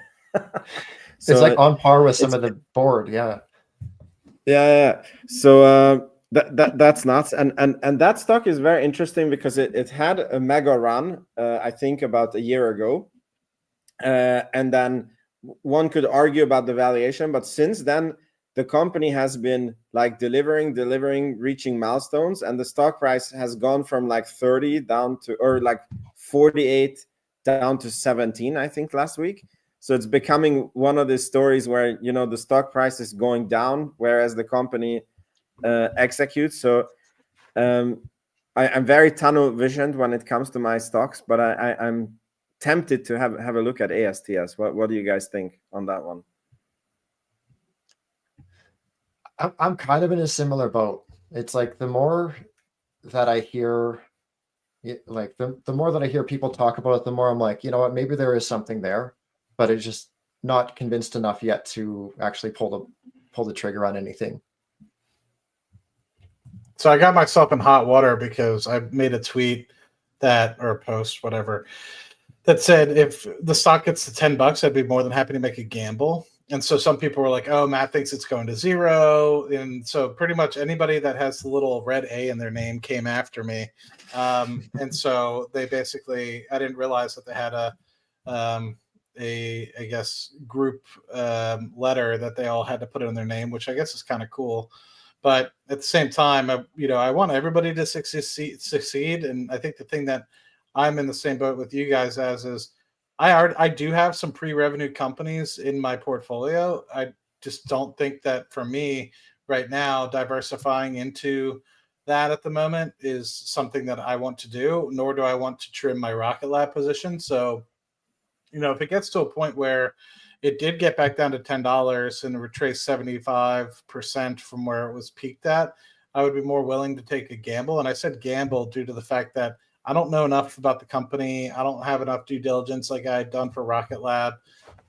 So it's like on par with some of the board. Yeah. So that's nuts. And that stock is very interesting because it had a mega run, I think about a year ago. And then one could argue about the valuation, but since then the company has been like delivering, reaching milestones, and the stock price has gone from like 30 down to, or like 48 down to 17, I think last week. So it's becoming one of the stories where, the stock price is going down, whereas the company executes. So I'm very tunnel visioned when it comes to my stocks, but I'm tempted to have a look at ASTS. What do you guys think on that one? I'm kind of in a similar boat. It's like the more that I hear, like the more that I hear people talk about it, the more I'm like, you know what, maybe there is something there, but it's just not convinced enough yet to actually pull the trigger on anything. So I got myself in hot water because I made a tweet or a post, whatever, that said if the stock gets to $10, I'd be more than happy to make a gamble. And so some people were like, "Oh, Matt thinks it's going to zero," and so pretty much anybody that has the little red A in their name came after me. And so they basically, I didn't realize that they had I guess group letter that they all had to put in their name, which I guess is kind of cool. But at the same time, I want everybody to succeed. And I think the thing that I'm in the same boat with you guys as is I do have some pre-revenue companies in my portfolio. I just don't think that for me right now, diversifying into that at the moment is something that I want to do, nor do I want to trim my Rocket Lab position. So, if it gets to a point where it did get back down to $10 and retrace 75% from where it was peaked at, I would be more willing to take a gamble. And I said gamble due to the fact that I don't know enough about the company. I don't have enough due diligence like I had done for Rocket Lab.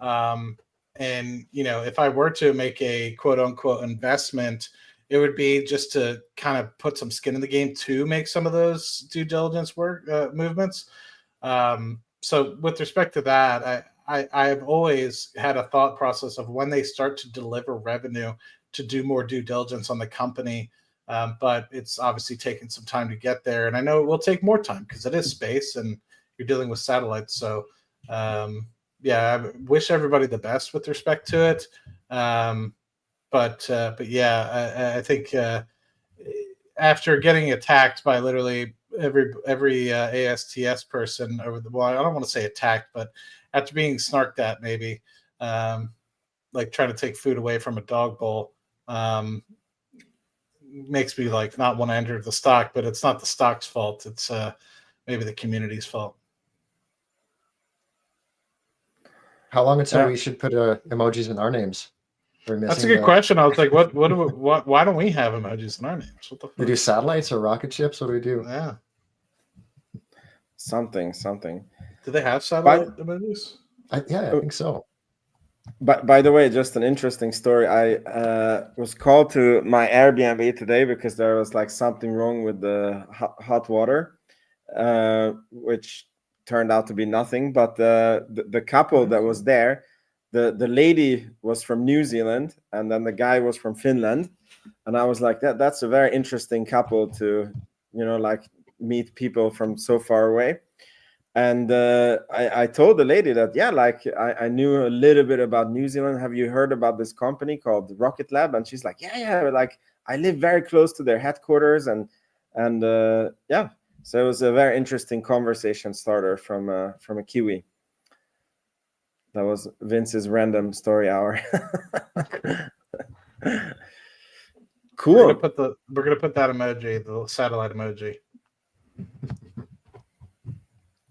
And, if I were to make a quote unquote investment, it would be just to kind of put some skin in the game to make some of those due diligence movements. So with respect to that, I've always had a thought process of when they start to deliver revenue to do more due diligence on the company. But it's obviously taken some time to get there. And I know it will take more time because it is space and you're dealing with satellites. So, I wish everybody the best with respect to it. But yeah, I think after getting attacked by literally every ASTS person I don't want to say attacked, but after being snarked at, maybe like trying to take food away from a dog bowl, makes me like not want to enter the stock. But it's not the stock's fault. It's maybe the community's fault. How long until we should put emojis in our names? That's a good question. I was like, why don't we have emojis in our names? What the fuck? We do satellites or rocket ships? What do we do? Yeah. Something. Do they have satellite emojis? I think so. But by the way, just an interesting story. I was called to my Airbnb today because there was like something wrong with the hot water, which turned out to be nothing. But the couple that was there, the lady was from New Zealand and then the guy was from Finland, and I was like, that's a very interesting couple to like meet people from so far away. And I told the lady that, I knew a little bit about New Zealand. Have you heard about this company called Rocket Lab? And she's like, yeah, like I live very close to their headquarters. And so it was a very interesting conversation starter from a Kiwi. That was Vince's random story hour. Cool. We're gonna put that emoji, the satellite emoji.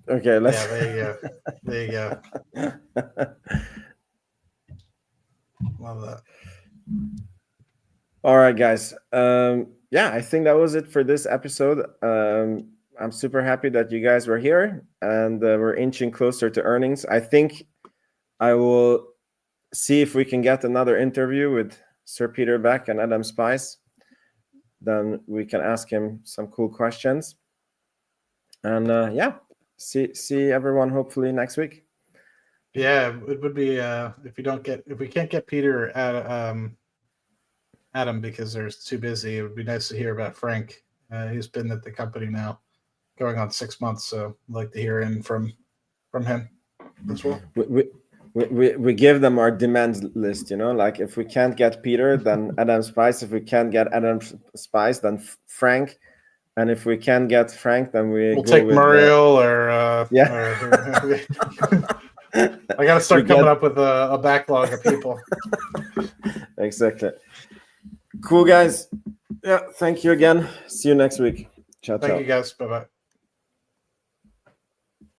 Okay, let's. Yeah, there you go. Love that. All right, guys. I think that was it for this episode. I'm super happy that you guys were here, and we're inching closer to earnings. I think I will see if we can get another interview with Sir Peter Beck and Adam Spice. Then we can ask him some cool questions. And see everyone hopefully next week. Yeah, it would be if we can't get Peter at Adam because they're too busy. It would be nice to hear about Frank. He's been at the company now going on 6 months, so I'd like to hear in from him as well. We give them our demand list, like if we can't get Peter, then Adam Spice. If we can't get Adam Spice, then Frank. And if we can get Frank, then we'll take Muriel I got to start coming up with a backlog of people. Exactly. Cool, guys. Yeah, thank you again. See you next week. Ciao. Thank you, guys. Bye-bye.